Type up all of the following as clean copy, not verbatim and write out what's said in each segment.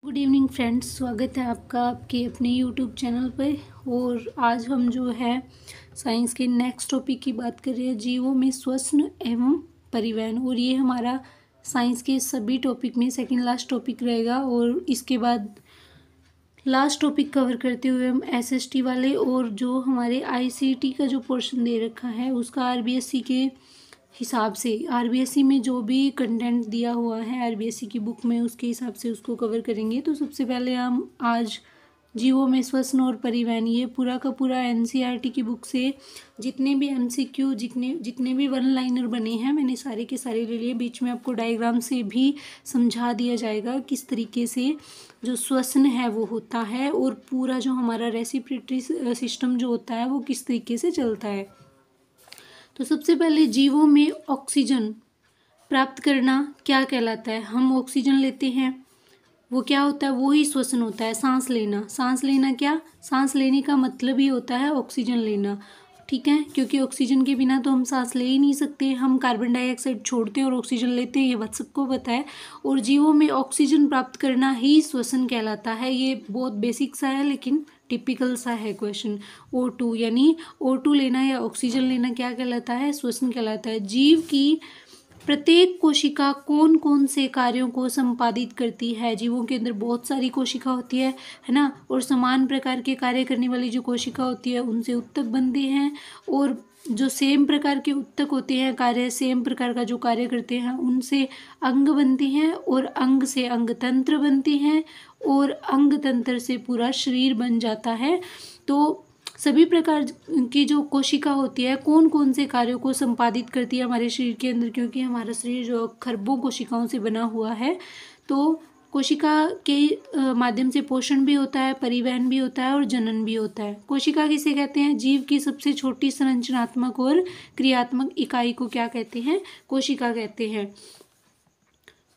Good evening friends, स्वागत है आपका आपके अपने यूट्यूब चैनल पर। और आज हम जो है साइंस के नेक्स्ट टॉपिक की बात कर रहे हैं, जीवों में श्वसन एवं परिवहन। और ये हमारा साइंस के सभी टॉपिक में सेकंड लास्ट टॉपिक रहेगा। और इसके बाद लास्ट टॉपिक कवर करते हुए हम एसएसटी वाले और जो हमारे आईसीटी का जो पोर्शन दे रखा है उसका आरबीएससी के हिसाब से, आरबीएससी में जो भी कंटेंट दिया हुआ है आरबीएससी की बुक में उसके हिसाब से उसको कवर करेंगे। तो सबसे पहले हम आज जीवों में श्वसन और परिवहन, ये पूरा का पूरा एनसीईआरटी की बुक से जितने भी एमसीक्यू जितने भी वन लाइनर बने हैं मैंने सारे के सारे ले लिए। बीच में आपको डायग्राम से भी समझा दिया जाएगा किस तरीके से जो श्वसन है वो होता है और पूरा जो हमारा रेस्पिरेटरी सिस्टम जो होता है वो किस तरीके से चलता है। तो सबसे पहले जीवों में ऑक्सीजन प्राप्त करना क्या कहलाता है। हम ऑक्सीजन लेते हैं, वो क्या होता है, वो ही श्वसन होता है। सांस लेना, सांस लेना क्या, सांस लेने का मतलब ही होता है ऑक्सीजन लेना, ठीक है। क्योंकि ऑक्सीजन के बिना तो हम सांस ले ही नहीं सकते, हम कार्बन डाइऑक्साइड छोड़ते हैं और ऑक्सीजन लेते हैं, ये बात सबको पता है। और जीवों में ऑक्सीजन प्राप्त करना ही श्वसन कहलाता है। ये बहुत बेसिक सा है लेकिन टिपिकल सा है क्वेश्चन। O2 यानी O2 लेना या ऑक्सीजन लेना क्या कहलाता है, श्वसन कहलाता है। जीव की प्रत्येक कोशिका कौन कौन से कार्यों को संपादित करती है। जीवों के अंदर बहुत सारी कोशिका होती है ना, और समान प्रकार के कार्य करने वाली जो कोशिका होती है उनसे उत्तक बनते हैं। और जो सेम प्रकार के उत्तक होते हैं, कार्य सेम प्रकार का जो कार्य करते हैं उनसे अंग बनते हैं, और अंग से अंग तंत्र बनते हैं, और अंग तंत्र से पूरा शरीर बन जाता है। तो सभी प्रकार की जो कोशिका होती है कौन कौन से कार्यों को संपादित करती है हमारे शरीर के अंदर, क्योंकि हमारा शरीर जो खरबों कोशिकाओं से बना हुआ है। तो कोशिका के माध्यम से पोषण भी होता है, परिवहन भी होता है और जनन भी होता है। कोशिका किसे कहते हैं, जीव की सबसे छोटी संरचनात्मक और क्रियात्मक इकाई को क्या कहते हैं, कोशिका कहते हैं।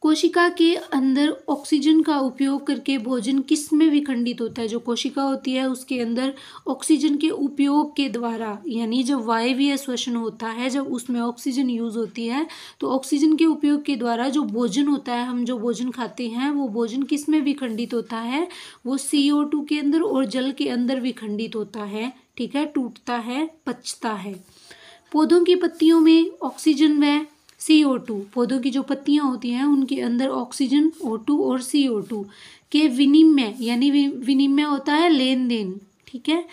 कोशिका के अंदर ऑक्सीजन का उपयोग करके भोजन किस में विखंडित होता है। जो कोशिका होती है उसके अंदर ऑक्सीजन के उपयोग के द्वारा, यानी जब वायवीय श्वसन होता है, जब उसमें ऑक्सीजन यूज होती है तो ऑक्सीजन के उपयोग के द्वारा जो भोजन होता है, हम जो भोजन खाते हैं वो भोजन किस में विखंडित होता है, वो CO2 के अंदर और जल के अंदर विखंडित होता है, ठीक है, टूटता है, पचता है। पौधों की पत्तियों में ऑक्सीजन व CO2, पौधों की जो पत्तियां होती हैं उनके अंदर ऑक्सीजन O2 और CO2 के विनिमय, यानी विनिमय होता है लेन देन, ठीक है।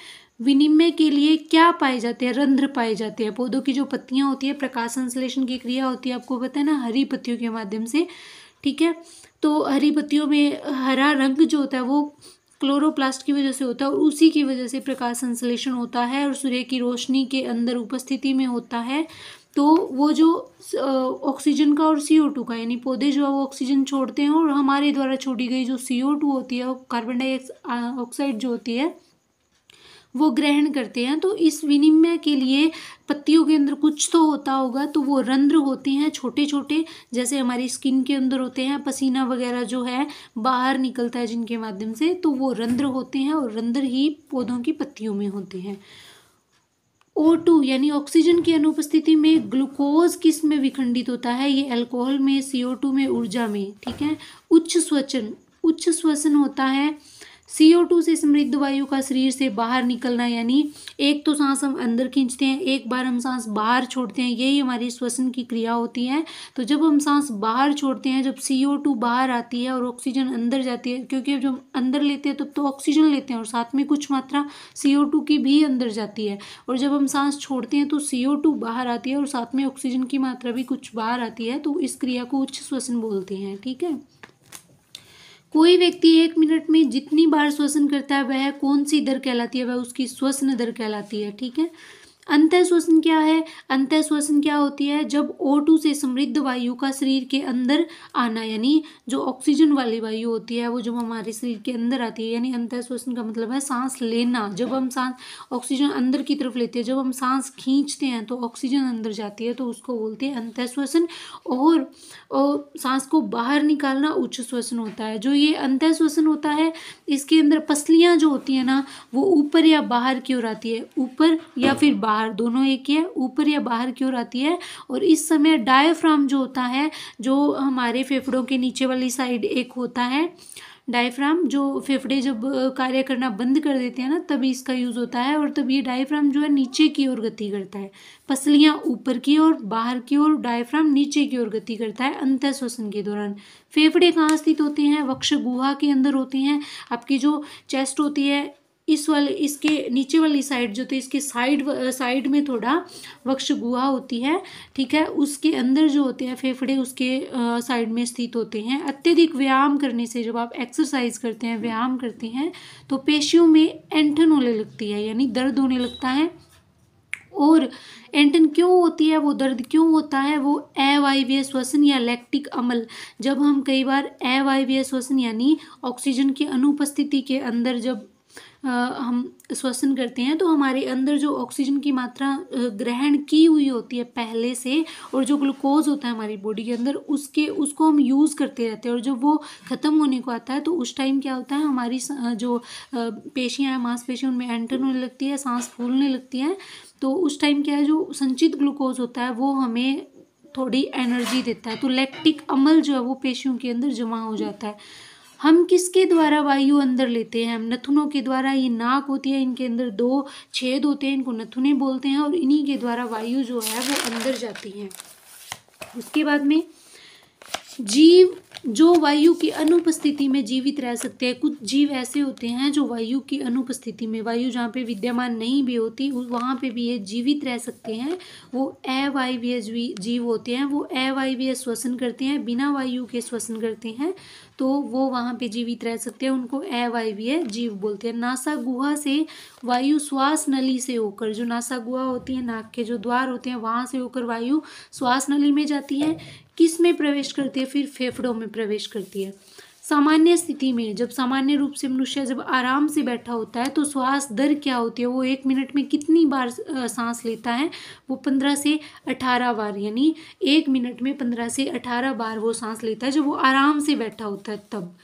विनिमय के लिए क्या पाए जाते हैं, रंध्र पाए जाते हैं। पौधों की जो पत्तियां होती है, प्रकाश संश्लेषण की क्रिया होती है, आपको पता है ना, हरी पत्तियों के माध्यम से, ठीक है। तो हरी पत्तियों में हरा रंग जो होता है वो क्लोरोप्लास्ट की वजह से होता है, और उसी की वजह से प्रकाश संश्लेषण होता है और सूर्य की रोशनी के अंदर उपस्थिति में होता है। तो वो जो ऑक्सीजन का और CO2 का, यानी पौधे जो है वो ऑक्सीजन छोड़ते हैं और हमारे द्वारा छोड़ी गई जो CO2 होती है, कार्बन डाइऑक्साइड जो होती है वो ग्रहण करते हैं। तो इस विनिमय के लिए पत्तियों के अंदर कुछ तो होता होगा, तो वो रंध्र होते हैं छोटे छोटे, जैसे हमारी स्किन के अंदर होते हैं, पसीना वगैरह जो है बाहर निकलता है जिनके माध्यम से, तो वो रंध्र होते हैं, और रंध्र ही पौधों की पत्तियों में होते हैं। O2 यानी ऑक्सीजन की अनुपस्थिति में ग्लूकोज किस में विखंडित होता है, ये अल्कोहल में, CO2 में, ऊर्जा में, ठीक है। उच्च श्वसन होता है CO2 से समृद्ध वायु का शरीर से बाहर निकलना, यानी एक तो सांस हम अंदर खींचते हैं, एक बार हम सांस बाहर छोड़ते हैं, यही हमारी श्वसन की क्रिया होती है। तो जब हम सांस बाहर छोड़ते हैं, जब CO2 बाहर आती है और ऑक्सीजन अंदर जाती है, क्योंकि जब अंदर लेते हैं तब तो ऑक्सीजन लेते हैं और साथ में कुछ मात्रा CO2 की भी अंदर जाती है, और जब हम सांस छोड़ते हैं तो CO2 बाहर आती है और साथ में ऑक्सीजन की मात्रा भी कुछ बाहर आती है। तो इस क्रिया को उच्च श्वसन बोलते हैं, ठीक है। कोई व्यक्ति 1 मिनट में जितनी बार श्वसन करता है वह कौन सी दर कहलाती है, वह उसकी श्वसन दर कहलाती है, ठीक है। अंतः श्वसन क्या है, अंतः श्वसन क्या होती है, जब O2 से समृद्ध वायु का शरीर के अंदर आना, यानी जो ऑक्सीजन वाली वायु होती है वो जब हमारे शरीर के अंदर आती है, यानी अंतः श्वसन का मतलब है सांस लेना। जब हम सांस ऑक्सीजन अंदर की तरफ लेते हैं, जब हम सांस खींचते हैं तो ऑक्सीजन अंदर जाती है, तो उसको बोलते हैं अंतः श्वसन। और सांस को बाहर निकालना उच्च श्वसन होता है। जो ये अंतः श्वसन होता है इसके अंदर पसलियां जो होती है ना वो ऊपर या बाहर की ओर आती है, ऊपर या फिर बाहर, दोनों एक ही है, ऊपर या बाहर की ओर आती है। और इस समय डायफ्राम जो होता है, जो हमारे फेफड़ों के नीचे वाली साइड एक होता है, डायफ्राम जो फेफड़े जब कार्य करना बंद कर देते हैं ना, तभी इसका यूज़ होता है। और तब ये डायफ्राम जो है नीचे की ओर गति करता है, पसलियाँ ऊपर की ओर, बाहर की ओर, डायफ्राम नीचे की ओर गति करता है अंतः श्वसन के दौरान। फेफड़े कहाँ स्थित होते हैं? वक्ष गुहा के अंदर होते हैं। आपकी जो चेस्ट होती है इस वाले, इसके नीचे वाली साइड जो, तो इसके साइड में थोड़ा वक्ष गुहा होती है, ठीक है। उसके अंदर जो होते हैं फेफड़े उसके साइड में स्थित होते हैं। अत्यधिक व्यायाम करने से, जब आप एक्सरसाइज करते हैं, व्यायाम करते हैं, तो पेशियों में ऐंठन होने लगती है, यानी दर्द होने लगता है। और ऐंठन क्यों होती है, वो दर्द क्यों होता है? वो अवायवीय श्वसन या लैक्टिक अम्ल, जब हम कई बार अवायवीय श्वसन यानी ऑक्सीजन की अनुपस्थिति के अंदर जब हम श्वसन करते हैं, तो हमारे अंदर जो ऑक्सीजन की मात्रा ग्रहण की हुई होती है पहले से, और जो ग्लूकोज होता है हमारी बॉडी के अंदर, उसको हम यूज़ करते रहते हैं। और जब वो ख़त्म होने को आता है, तो उस टाइम क्या होता है, हमारी जो पेशियाँ हैं, मांसपेशियाँ, उनमें ऐंठन होने लगती है, सांस फूलने लगती है। तो उस टाइम क्या है, जो संचित ग्लूकोज होता है वो हमें थोड़ी एनर्जी देता है। तो लैक्टिक अम्ल जो है वो पेशियों के अंदर जमा हो जाता है। हम किसके द्वारा वायु अंदर लेते हैं? हम नथुनों के द्वारा। ये नाक होती है, इनके अंदर 2 छेद होते हैं, इनको नथुने बोलते हैं, और इन्हीं के द्वारा वायु जो है वो अंदर जाती है। उसके बाद में जीव जो वायु की अनुपस्थिति में जीवित रह सकते हैं। कुछ जीव ऐसे होते हैं जो वायु की अनुपस्थिति में, वायु जहाँ पे विद्यमान नहीं भी होती, वहाँ पे भी ये जीवित रह सकते हैं। वो अवायवीय जीव होते हैं। वो अवायवीय श्वसन करते हैं, बिना वायु के श्वसन करते हैं, तो वो वहाँ पे जीवित रह सकते हैं, उनको अवायवीय जीव बोलते हैं। नासा गुहा से वायु श्वास नली से होकर, जो नासा गुहा होती है, नाक के जो द्वार होते हैं, वहाँ से होकर वायु श्वास नली में जाती है। किस में प्रवेश करती है? फिर फेफड़ों में प्रवेश करती है। सामान्य स्थिति में, जब सामान्य रूप से मनुष्य जब आराम से बैठा होता है, तो श्वास दर क्या होती है? वो 1 मिनट में कितनी बार सांस लेता है? वो 15 से 18 बार, यानी 1 मिनट में 15 से 18 बार वो सांस लेता है, जब वो आराम से बैठा होता है तब।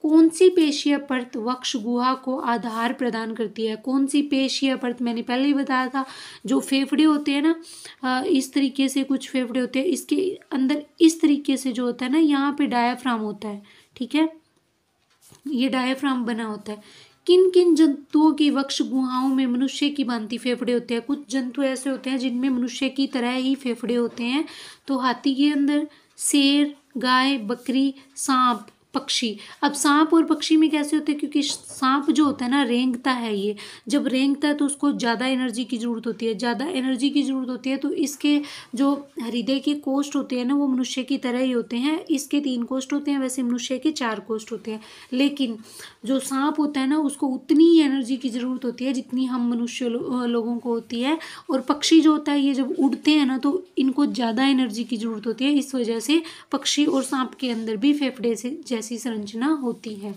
कौन सी पेशीय परत वक्ष गुहा को आधार प्रदान करती है? कौन सी पेशीय परत? मैंने पहले ही बताया था, जो फेफड़े होते हैं ना, इस तरीके से कुछ फेफड़े होते हैं, इसके अंदर इस तरीके से जो होता है ना, यहाँ पे डायाफ्राम होता है, ठीक है, ये डायाफ्राम बना होता है। किन किन जंतुओं की वक्ष गुहाओं में मनुष्य की भांति फेफड़े होते हैं? कुछ जंतु ऐसे होते हैं जिनमें मनुष्य की तरह ही फेफड़े होते हैं। तो हाथी के अंदर, शेर, गाय, बकरी, सांप, पक्षी। अब सांप और पक्षी में कैसे होते हैं? क्योंकि सांप जो होता है ना, रेंगता है, ये जब रेंगता है तो उसको ज़्यादा एनर्जी की ज़रूरत होती है। ज़्यादा एनर्जी की ज़रूरत होती है तो इसके जो हृदय के कोष्ठ होते हैं ना, वो मनुष्य की तरह ही होते हैं। इसके 3 कोष्ठ होते हैं, वैसे मनुष्य के 4 कोष्ठ होते हैं। लेकिन जो सांप होता है ना, उसको उतनी ही एनर्जी की ज़रूरत होती है जितनी हम मनुष्य लोगों को होती है। और पक्षी जो होता है, ये जब उड़ते हैं ना, तो इनको ज़्यादा एनर्जी की ज़रूरत होती है। इस वजह से पक्षी और सांप के अंदर भी फेफड़े से जैसी संरचना होती है।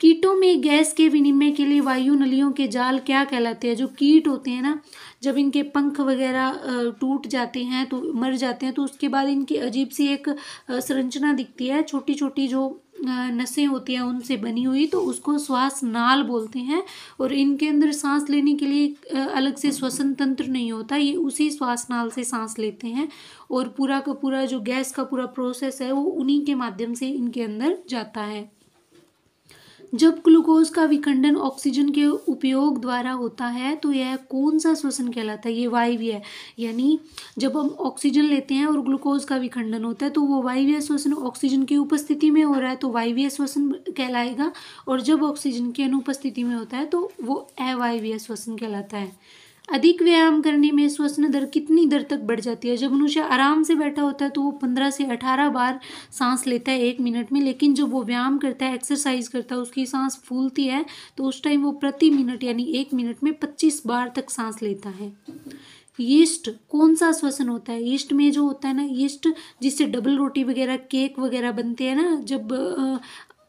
कीटों में गैस के विनिमय के लिए वायु नलियों के जाल क्या कहलाते हैं? जो कीट होते हैं ना, जब इनके पंख वगैरह टूट जाते हैं, तो मर जाते हैं, तो उसके बाद इनकी अजीब सी एक संरचना दिखती है, छोटी छोटी जो नसें होती हैं उनसे बनी हुई, तो उसको श्वास नाल बोलते हैं। और इनके अंदर सांस लेने के लिए अलग से श्वसन तंत्र नहीं होता, ये उसी श्वास नाल से सांस लेते हैं। और पूरा का पूरा जो गैस का पूरा प्रोसेस है वो उन्हीं के माध्यम से इनके अंदर जाता है। जब ग्लूकोज का विखंडन ऑक्सीजन के उपयोग द्वारा होता है, तो यह कौन सा श्वसन कहलाता है? ये वायवीय है। यानी जब हम ऑक्सीजन लेते हैं और ग्लूकोज का विखंडन होता है, तो वो वायवीय श्वसन ऑक्सीजन की उपस्थिति में हो रहा है, तो वायवीय श्वसन कहलाएगा। और जब ऑक्सीजन की अनुपस्थिति में होता है, तो वो अवायवीय श्वसन कहलाता है। अधिक व्यायाम करने में श्वसन दर कितनी दर तक बढ़ जाती है? जब मनुष्य आराम से बैठा होता है तो वो 15 से 18 बार सांस लेता है 1 मिनट में। लेकिन जब वो व्यायाम करता है, एक्सरसाइज करता है, उसकी सांस फूलती है, तो उस टाइम वो प्रति मिनट यानी 1 मिनट में 25 बार तक सांस लेता है। यीस्ट कौन सा श्वसन होता है? यीस्ट में जो होता है ना, यीस्ट जिससे डबल रोटी वगैरह, केक वगैरह बनते हैं ना, जब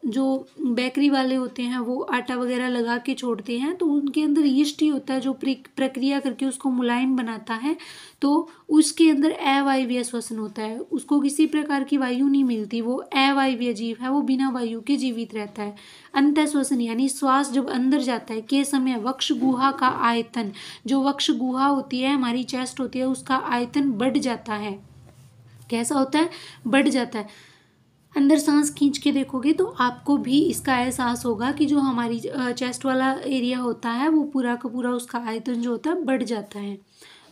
जो बेकरी वाले होते हैं वो आटा वगैरह लगा के छोड़ते हैं, तो उनके अंदर यीस्ट ही होता है जो प्रक्रिया करके उसको मुलायम बनाता है। तो उसके अंदर अवायवीय श्वसन होता है, उसको किसी प्रकार की वायु नहीं मिलती, वो अवायवीय जीव है, वो बिना वायु के जीवित रहता है। अंतः श्वसन यानी श्वास जब अंदर जाता है के समय वक्ष गुहा का आयतन, जो वक्ष गुहा होती है, हमारी चेस्ट होती है, उसका आयतन बढ़ जाता है। कैसा होता है? बढ़ जाता है। अंदर सांस खींच के देखोगे तो आपको भी इसका एहसास होगा कि जो हमारी चेस्ट वाला एरिया होता है वो पूरा का पूरा उसका आयतन जो होता है बढ़ जाता है।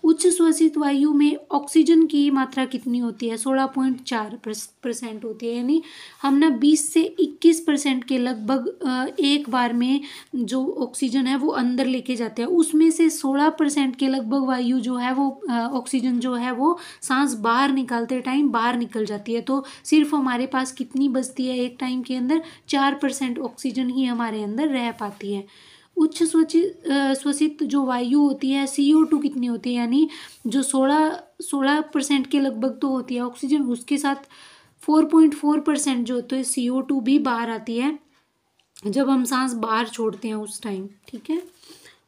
उच्च श्वसित वायु में ऑक्सीजन की मात्रा कितनी होती है? 16.4% होती है, यानी हम ना 20 से 21% के लगभग एक बार में जो ऑक्सीजन है वो अंदर लेके जाते हैं। उसमें से 16% के लगभग वायु जो है वो ऑक्सीजन जो है वो सांस बाहर निकालते टाइम बाहर निकल जाती है। तो सिर्फ हमारे पास कितनी बचती है एक टाइम के अंदर? 4% ऑक्सीजन ही हमारे अंदर रह पाती है। उच्च श्वसित जो वायु होती है CO2 कितनी होती है, यानी जो 16% के लगभग तो होती है ऑक्सीजन, उसके साथ 4.4% जो होती है CO2 भी बाहर आती है जब हम सांस बाहर छोड़ते हैं उस टाइम। ठीक है,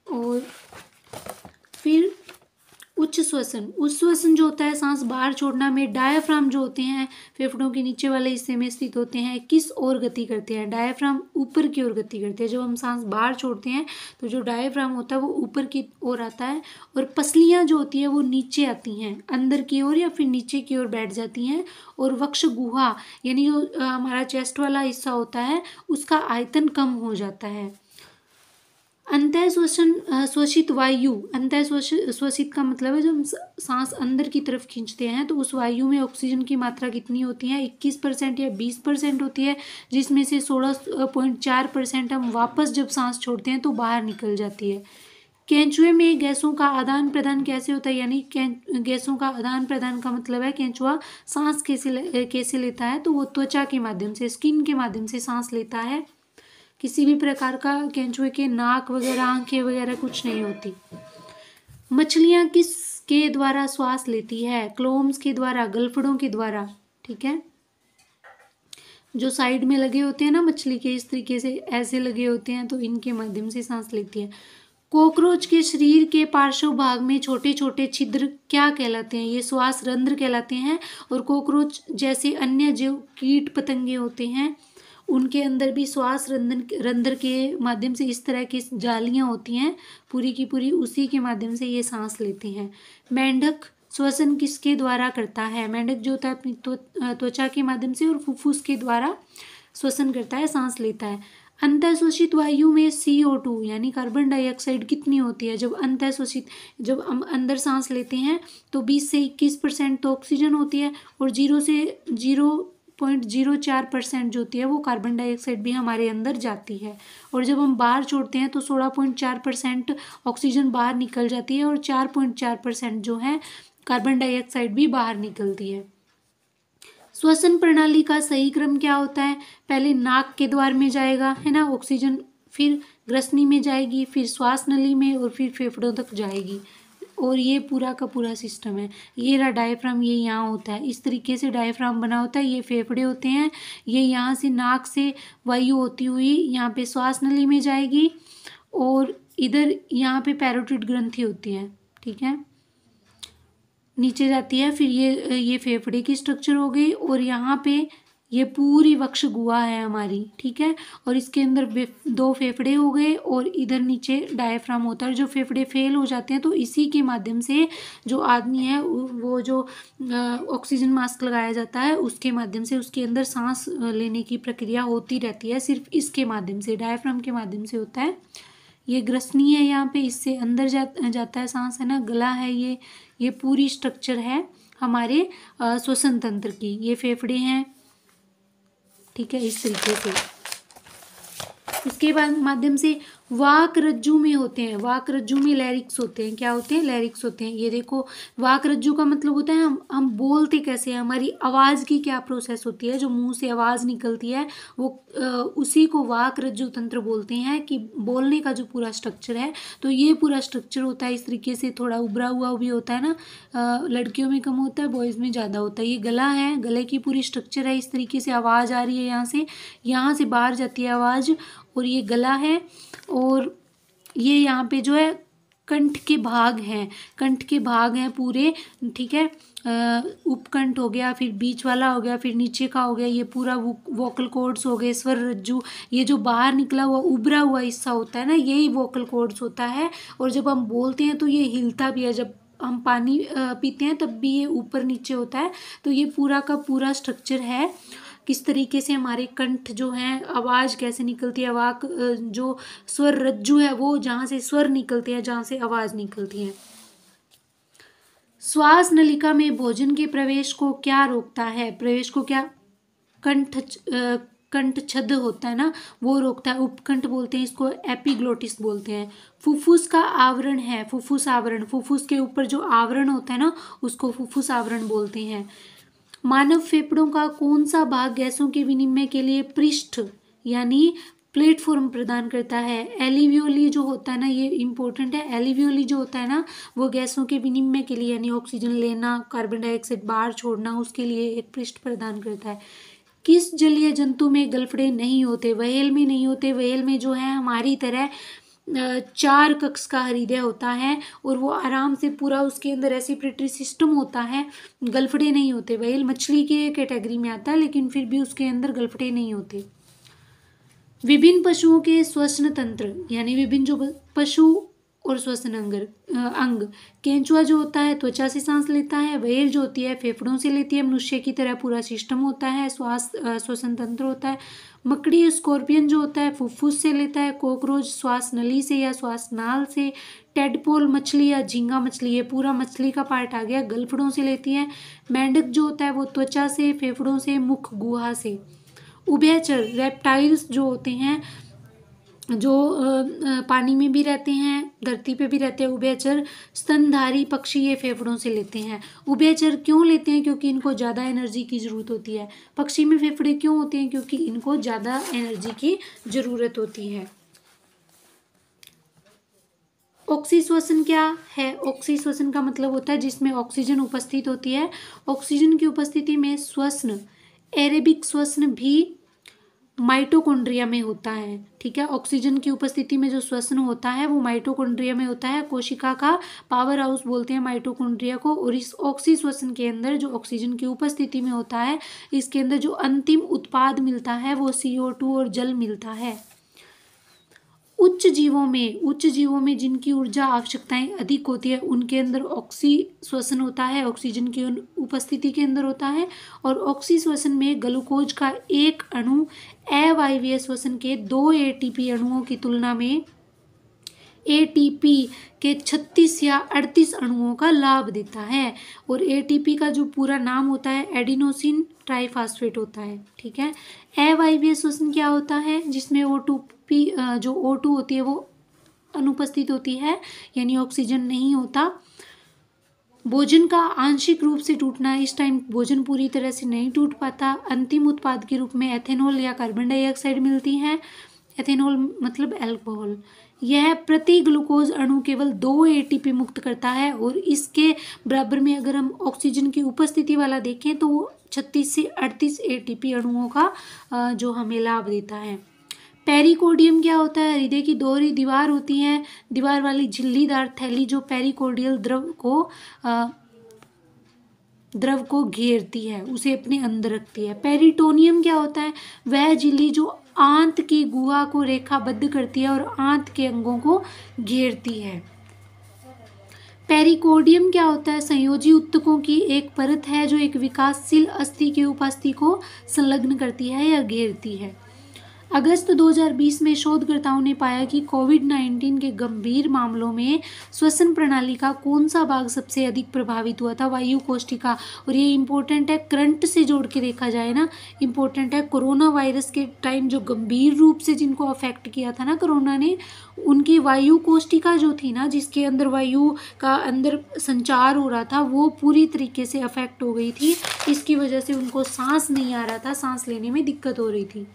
और फिर उच्च श्वसन जो होता है सांस बाहर छोड़ना में, डायाफ्राम जो होते हैं फेफड़ों के नीचे वाले हिस्से में स्थित होते हैं, किस ओर गति करते हैं? डायाफ्राम ऊपर की ओर गति करते हैं। जब हम सांस बाहर छोड़ते हैं तो जो डायाफ्राम होता है वो ऊपर की ओर आता है, और पसलियां जो होती है वो नीचे आती हैं, अंदर की ओर या फिर नीचे की ओर बैठ जाती हैं, और वक्ष गुहा यानी जो हमारा चेस्ट वाला हिस्सा होता है उसका आयतन कम हो जाता है। अंतः श्वसित वायु, अंतः श्वसित का मतलब है जब हम सांस अंदर की तरफ खींचते हैं तो उस वायु में ऑक्सीजन की मात्रा कितनी होती है? 21% या 20% होती है, जिसमें से 16.4% हम वापस जब सांस छोड़ते हैं तो बाहर निकल जाती है। केंचुए में गैसों का आदान प्रदान कैसे होता है? यानी गैसों का आदान प्रदान का मतलब है केंचुआ सांस कैसे लेता है? तो वो त्वचा के माध्यम से, स्किन के माध्यम से सांस लेता है। किसी भी प्रकार का केंचुए के नाक वगैरह, आंखें वगैरह कुछ नहीं होती। मछलियां किसके द्वारा श्वास लेती है? क्लोम्स के द्वारा, गलफड़ों के द्वारा। ठीक है, जो साइड में लगे होते हैं ना मछली के, इस तरीके से ऐसे लगे होते हैं, तो इनके माध्यम से सांस लेती है। कॉकरोच के शरीर के पार्श्व भाग में छोटे छोटे छिद्र क्या कहलाते हैं? ये श्वास रंध्र कहलाते हैं। और कॉकरोच जैसे अन्य जो कीट पतंगे होते हैं उनके अंदर भी श्वास रंध्र के माध्यम से इस तरह की जालियां होती हैं पूरी की पूरी, उसी के माध्यम से ये सांस लेते हैं। मेंढक श्वसन किसके द्वारा करता है? मेंढक जो होता है अपनी त्वचा के माध्यम से और फुफ्फुस के द्वारा श्वसन करता है, सांस लेता है। अंतःश्वसित वायु में CO2 यानी कार्बन डाइऑक्साइड कितनी होती है? जब हम अंदर सांस लेते हैं तो 20 से 21% तो ऑक्सीजन होती है, और 0 से 0.04% जो होती है वो कार्बन डाइऑक्साइड भी हमारे अंदर जाती है। और जब हम बाहर छोड़ते हैं तो 16.4% ऑक्सीजन बाहर निकल जाती है, और 4.4% जो है कार्बन डाइऑक्साइड भी बाहर निकलती है। श्वसन प्रणाली का सही क्रम क्या होता है? पहले नाक के द्वार में जाएगा, है ना, ऑक्सीजन, फिर ग्रसनी में जाएगी, फिर श्वास नली में, और फिर फेफड़ों तक जाएगी। और ये पूरा का पूरा सिस्टम है। ये रहा डायफ्राम, ये यहाँ होता है, इस तरीके से डायफ्राम बना होता है। ये फेफड़े होते हैं, ये यहाँ से नाक से वायु होती हुई यहाँ पे श्वास नली में जाएगी, और इधर यहाँ पे पैरोटिड ग्रंथि होती है। ठीक है, नीचे जाती है, फिर ये फेफड़े की स्ट्रक्चर हो गई, और यहाँ पे ये पूरी वक्ष गुहा है हमारी। ठीक है, और इसके अंदर 2 फेफड़े हो गए, और इधर नीचे डायफ्राम होता है। जो फेफड़े फेल हो जाते हैं तो इसी के माध्यम से जो आदमी है वो जो ऑक्सीजन मास्क लगाया जाता है उसके माध्यम से उसके अंदर सांस लेने की प्रक्रिया होती रहती है, सिर्फ इसके माध्यम से, डायफ्राम के माध्यम से होता है। ये ग्रसनी है, यहाँ पे इससे अंदर जाता है सांस, है ना। गला है, ये पूरी स्ट्रक्चर है हमारे श्वसन तंत्र की। ये फेफड़े हैं, ठीक है, इस तरीके से। इसके बाद माध्यम से वाक रज्जु में होते हैं, वाक रज्जु में लैरिक्स होते हैं। क्या होते हैं? लैरिक्स होते हैं। ये देखो, वाक रज्जु का मतलब होता है हम बोलते कैसे हैं, हमारी आवाज़ की क्या प्रोसेस होती है, जो मुंह से आवाज़ निकलती है वो उसी को वाक रज्जु तंत्र बोलते हैं, कि बोलने का जो पूरा स्ट्रक्चर है। तो ये पूरा स्ट्रक्चर होता है इस तरीके से, थोड़ा उभरा हुआ भी होता है ना, लड़कियों में कम होता है, बॉयज़ में ज़्यादा होता है। ये गला है, गले की पूरी स्ट्रक्चर है, इस तरीके से आवाज़ आ रही है यहाँ से बाहर जाती है आवाज़, और ये गला है, और ये यहाँ पे जो है कंठ के भाग हैं पूरे। ठीक है, उपकंठ हो गया, फिर बीच वाला हो गया, फिर नीचे का हो गया, ये पूरा वोकल कॉर्ड्स हो गए, स्वर रज्जु। ये जो बाहर निकला हुआ उभरा हुआ हिस्सा होता है ना, यही वोकल कॉर्ड्स होता है। और जब हम बोलते हैं तो ये हिलता भी है, जब हम पानी पीते हैं तब भी ये ऊपर नीचे होता है। तो ये पूरा का पूरा स्ट्रक्चर है किस तरीके से हमारे कंठ जो हैं, आवाज़ कैसे निकलती है, आवाज़ जो स्वर रज्जु है वो जहाँ से स्वर निकलते हैं, जहाँ से आवाज़ निकलती है। श्वास नलिका में भोजन के प्रवेश को क्या रोकता है? प्रवेश को क्या, कंठ छद होता है ना, वो रोकता है। उपकंठ बोलते हैं इसको, एपिग्लोटिस बोलते हैं। फुफ्फुस का आवरण है, फुफ्फुस आवरण, फुफ्फुस के ऊपर जो आवरण होता है ना उसको फुफ्फुस आवरण बोलते हैं। मानव फेफड़ों का कौन सा भाग गैसों के विनिमय के लिए पृष्ठ यानी प्लेटफॉर्म प्रदान करता है? एलिवियोली जो होता है ना, ये इंपॉर्टेंट है। एलिवियोली जो होता है ना वो गैसों के विनिमय के लिए यानी ऑक्सीजन लेना, कार्बन डाइऑक्साइड बाहर छोड़ना, उसके लिए एक पृष्ठ प्रदान करता है। किस जलीय जंतु में गलफड़े नहीं होते? व्हेल में नहीं होते। व्हेल में जो है हमारी तरह 4 कक्ष का हृदय होता है और वो आराम से पूरा, उसके अंदर रेस्पिरेटरी सिस्टम होता है, गलफड़े नहीं होते। व्हेल मछली के कैटेगरी में आता है लेकिन फिर भी उसके अंदर गलफड़े नहीं होते। विभिन्न पशुओं के श्वसन तंत्र यानी विभिन्न जो पशु और श्वसन अंग, केंचुआ जो होता है त्वचा से सांस लेता है, व्हेल जो होती है फेफड़ों से लेती है, मनुष्य की तरह पूरा सिस्टम होता है, श्वसन तंत्र होता है। मकड़ी स्कॉर्पियन जो होता है फुफ्फुस से लेता है, कॉकरोच श्वास नली से या श्वास नाल से, टेडपोल मछली या झींगा मछली, ये पूरा मछली का पार्ट आ गया, गलफड़ों से लेती है। मेंढक जो होता है वो त्वचा से, फेफड़ों से, मुख गुहा से। उभयचर रेप्टाइल्स जो होते हैं जो पानी में भी रहते हैं, धरती पे भी रहते हैं, उभयचर। स्तनधारी पक्षी ये फेफड़ों से लेते हैं। उभयचर क्यों लेते हैं? क्योंकि इनको ज़्यादा एनर्जी की ज़रूरत होती है। पक्षी में फेफड़े क्यों होते हैं? क्योंकि इनको ज़्यादा एनर्जी की ज़रूरत होती है। ऑक्सीश्वसन क्या है? ऑक्सीश्वसन का मतलब होता है जिसमें ऑक्सीजन उपस्थित होती है। ऑक्सीजन की उपस्थिति में श्वसन, एरेबिक श्वसन भी माइटोकॉन्ड्रिया में होता है। ठीक है, ऑक्सीजन की उपस्थिति में जो श्वसन होता है वो माइटोकॉन्ड्रिया में होता है। कोशिका का पावर हाउस बोलते हैं माइटोकॉन्ड्रिया को। और इस ऑक्सीश्वसन के अंदर जो ऑक्सीजन की उपस्थिति में होता है, इसके अंदर जो अंतिम उत्पाद मिलता है वो CO2 और जल मिलता है। उच्च जीवों में जिनकी ऊर्जा आवश्यकताएं अधिक होती है उनके अंदर ऑक्सीश्वसन होता है, ऑक्सीजन की उपस्थिति के अंदर होता है। और ऑक्सीश्वसन में ग्लूकोज का एक अणु अवायवीय श्वसन के 2 ATP अणुओं की तुलना में ATP के 36 या 38 अणुओं का लाभ देता है। और ATP का जो पूरा नाम होता है एडिनोसिन ट्राइफॉस्फेट होता है। ठीक है, अवायवीय श्वसन क्या होता है? जिसमें जो O2 होती है वो अनुपस्थित होती है यानी ऑक्सीजन नहीं होता। भोजन का आंशिक रूप से टूटना, इस टाइम भोजन पूरी तरह से नहीं टूट पाता। अंतिम उत्पाद के रूप में एथेनॉल या कार्बन डाइऑक्साइड मिलती है। एथेनॉल मतलब अल्कोहल। यह प्रति ग्लूकोज अणु केवल 2 ATP मुक्त करता है और इसके बराबर में अगर हम ऑक्सीजन की उपस्थिति वाला देखें तो वो 36 से 38 ATP अणुओं का जो हमें लाभ देता है। पेरिकोर्डियम क्या होता है? हृदय की दोहरी दीवार होती है, दीवार वाली झिल्लीदार थैली जो पेरिकोर्डियल द्रव को घेरती है, उसे अपने अंदर रखती है। पेरिटोनियम क्या होता है? वह झिल्ली जो आंत की गुहा को रेखाबद्ध करती है और आंत के अंगों को घेरती है। पेरिकोर्डियम क्या होता है? संयोजी ऊतकों की एक परत है जो एक विकासशील अस्थि के उपास्थि को संलग्न करती है या घेरती है। अगस्त 2020 में शोधकर्ताओं ने पाया कि कोविड-19 के गंभीर मामलों में श्वसन प्रणाली का कौन सा भाग सबसे अधिक प्रभावित हुआ था? वायु कोशिका। और ये इम्पोर्टेंट है, करंट से जोड़ के देखा जाए ना, इम्पोर्टेंट है। कोरोना वायरस के टाइम जो गंभीर रूप से जिनको अफेक्ट किया था ना कोरोना ने, उनकी वायु कोशिका जो थी ना, जिसके अंदर वायु का अंदर संचार हो रहा था, वो पूरी तरीके से अफेक्ट हो गई थी। इसकी वजह से उनको सांस नहीं आ रहा था, सांस लेने में दिक्कत हो रही थी।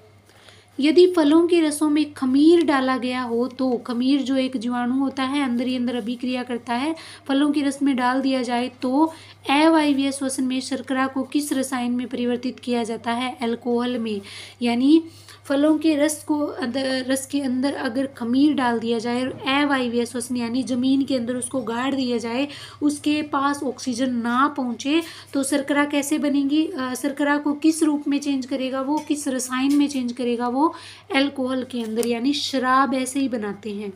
यदि फलों के रसों में खमीर डाला गया हो तो, खमीर जो एक जीवाणु होता है अंदर ही अंदर अभिक्रिया करता है, फलों के रस में डाल दिया जाए तो अवायवीय श्वसन में शर्करा को किस रसायन में परिवर्तित किया जाता है? अल्कोहल में। यानी फलों के रस के अंदर अगर खमीर डाल दिया जाए और अवायवीय श्वसन यानी जमीन के अंदर उसको गाड़ दिया जाए, उसके पास ऑक्सीजन ना पहुँचे तो शर्करा कैसे बनेगी? शर्करा को किस रूप में चेंज करेगा वो, किस रसायन में चेंज करेगा वो? अल्कोहल के अंदर, यानी शराब ऐसे ही बनाते हैं।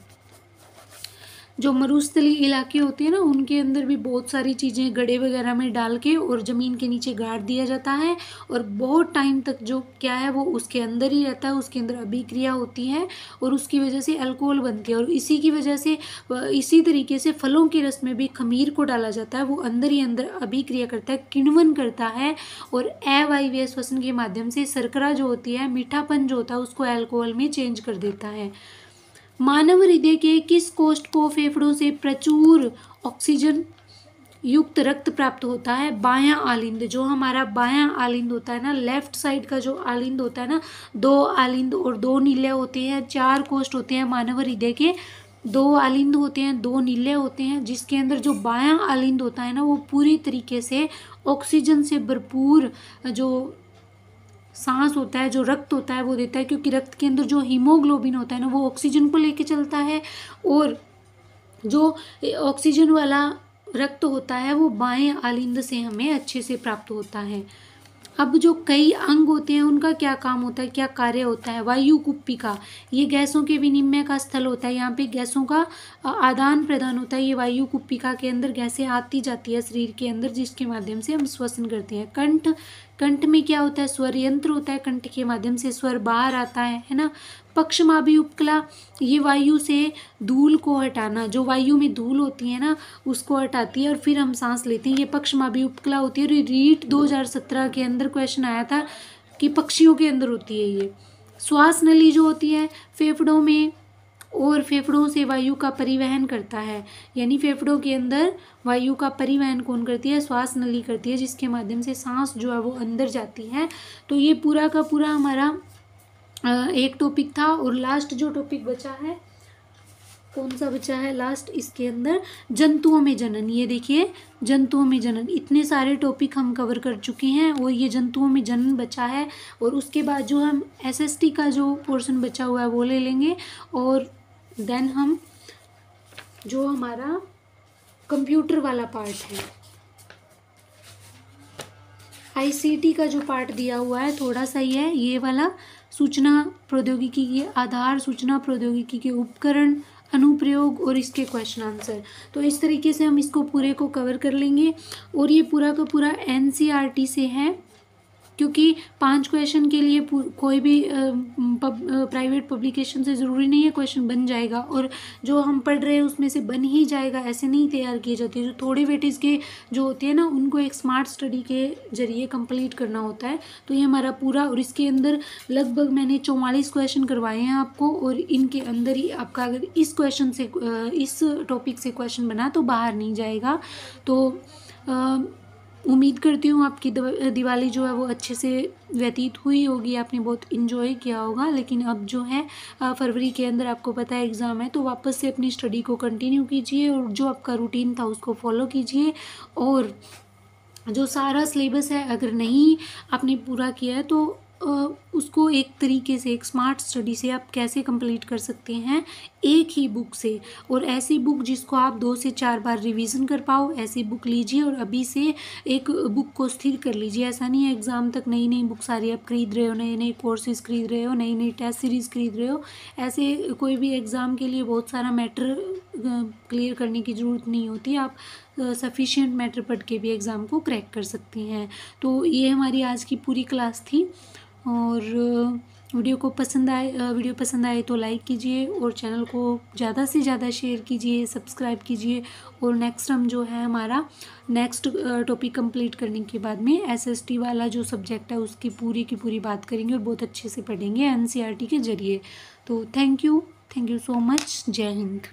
जो मरुस्थलीय इलाके होते हैं ना, उनके अंदर भी बहुत सारी चीज़ें गड्ढे वगैरह में डाल के और ज़मीन के नीचे गाड़ दिया जाता है, और बहुत टाइम तक जो क्या है वो उसके अंदर ही रहता है, उसके अंदर अभिक्रिया होती है और उसकी वजह से अल्कोहल बनती है। और इसी की वजह से इसी तरीके से फलों के रस में भी खमीर को डाला जाता है, वो अंदर ही अंदर अभिक्रिया करता है, किण्वन करता है, और अवायवीय श्वसन के माध्यम से शर्करा जो होती है, मीठापन जो होता है, उसको अल्कोहल में चेंज कर देता है। मानव हृदय के किस कोष्ठ को फेफड़ों से प्रचुर ऑक्सीजन युक्त रक्त प्राप्त होता है? बायां आलिंद। जो हमारा बायां आलिंद होता है ना, लेफ्ट साइड का जो आलिंद होता है ना, 2 आलिंद और 2 नीले होते हैं, 4 कोष्ठ होते हैं मानव हृदय के, 2 आलिंद होते हैं, 2 नीले होते हैं, जिसके अंदर जो बायां आलिंद होता है ना, वो पूरी तरीके से ऑक्सीजन से भरपूर जो सांस होता है, जो रक्त होता है वो देता है, क्योंकि रक्त के अंदर जो हीमोग्लोबिन होता है ना, वो ऑक्सीजन को लेके चलता है, और जो ऑक्सीजन वाला रक्त होता है वो बाएं आलिंद से हमें अच्छे से प्राप्त होता है। अब जो कई अंग होते हैं उनका क्या काम होता है, क्या कार्य होता है? वायु कुप्पिका, ये गैसों के विनिमय का स्थल होता है, यहाँ पे गैसों का आदान प्रदान होता है। ये वायु कुप्पिका के अंदर गैसें आती जाती है शरीर के अंदर, जिसके माध्यम से हम श्वसन करते हैं। कंठ, कंठ में क्या होता है? स्वर यंत्र होता है, कंठ के माध्यम से स्वर बाहर आता है ना। पक्षमाभि उपकला, ये वायु से धूल को हटाना, जो वायु में धूल होती है ना उसको हटाती है और फिर हम सांस लेते हैं, ये पक्षमाभि उपकला होती है। और ये रीट 2017 के अंदर क्वेश्चन आया था कि पक्षियों के अंदर होती है ये। श्वास नली जो होती है फेफड़ों में, और फेफड़ों से वायु का परिवहन करता है, यानी फेफड़ों के अंदर वायु का परिवहन कौन करती है? श्वास नली करती है, जिसके माध्यम से सांस जो है वो अंदर जाती है। तो ये पूरा का पूरा हमारा एक टॉपिक था। और लास्ट जो टॉपिक बचा है, कौन सा बचा है लास्ट इसके अंदर? जंतुओं में जनन। ये देखिए, जंतुओं में जनन, इतने सारे टॉपिक हम कवर कर चुके हैं और ये जंतुओं में जनन बचा है। और उसके बाद जो हम एसएसटी का जो पोर्शन बचा हुआ है वो ले लेंगे, और देन हम जो हमारा कंप्यूटर वाला पार्ट है, आईसीटी का जो पार्ट दिया हुआ है थोड़ा सा ही है, ये वाला सूचना प्रौद्योगिकी के आधार, सूचना प्रौद्योगिकी के उपकरण, अनुप्रयोग और इसके क्वेश्चन आंसर। तो इस तरीके से हम इसको पूरे को कवर कर लेंगे। और ये पूरा का पूरा एनसीईआरटी से है, क्योंकि 5 क्वेश्चन के लिए कोई भी प्राइवेट पब्लिकेशन से ज़रूरी नहीं है क्वेश्चन बन जाएगा, और जो हम पढ़ रहे हैं उसमें से बन ही जाएगा, ऐसे नहीं तैयार किए जाते। जो थोड़े वेटेज के जो होते हैं ना, उनको एक स्मार्ट स्टडी के जरिए कंप्लीट करना होता है। तो ये हमारा पूरा, और इसके अंदर लगभग मैंने 44 क्वेश्चन करवाए हैं आपको, और इनके अंदर ही आपका अगर इस क्वेश्चन से, इस टॉपिक से क्वेश्चन बना तो बाहर नहीं जाएगा। तो उम्मीद करती हूँ आपकी दिवाली जो है वो अच्छे से व्यतीत हुई होगी, आपने बहुत इन्जॉय किया होगा। लेकिन अब जो है फरवरी के अंदर आपको पता है एग्ज़ाम है, तो वापस से अपनी स्टडी को कंटिन्यू कीजिए, और जो आपका रूटीन था उसको फॉलो कीजिए। और जो सारा सिलेबस है अगर नहीं आपने पूरा किया है तो उसको एक तरीके से, एक स्मार्ट स्टडी से आप कैसे कंप्लीट कर सकते हैं, एक ही बुक से। और ऐसी बुक जिसको आप 2 से 4 बार रिवीजन कर पाओ, ऐसी बुक लीजिए और अभी से एक बुक को स्थिर कर लीजिए। ऐसा नहीं है एग्ज़ाम तक नई नई बुक सारी आप खरीद रहे हो, नए नए कोर्सेज खरीद रहे हो, नई नई टेस्ट सीरीज़ खरीद रहे हो। ऐसे कोई भी एग्ज़ाम के लिए बहुत सारा मैटर क्लियर करने की ज़रूरत नहीं होती, आप सफिशिएंट मैटर पढ़ के भी एग्ज़ाम को क्रैक कर सकते हैं। तो ये हमारी आज की पूरी क्लास थी। और वीडियो पसंद आए तो लाइक कीजिए, और चैनल को ज़्यादा से ज़्यादा शेयर कीजिए, सब्सक्राइब कीजिए। और नेक्स्ट हम जो है हमारा नेक्स्ट टॉपिक कंप्लीट करने के बाद में एसएसटी वाला जो सब्जेक्ट है उसकी पूरी की पूरी बात करेंगे और बहुत अच्छे से पढ़ेंगे एनसीईआरटी के ज़रिए। तो थैंक यू सो मच। जय हिंद।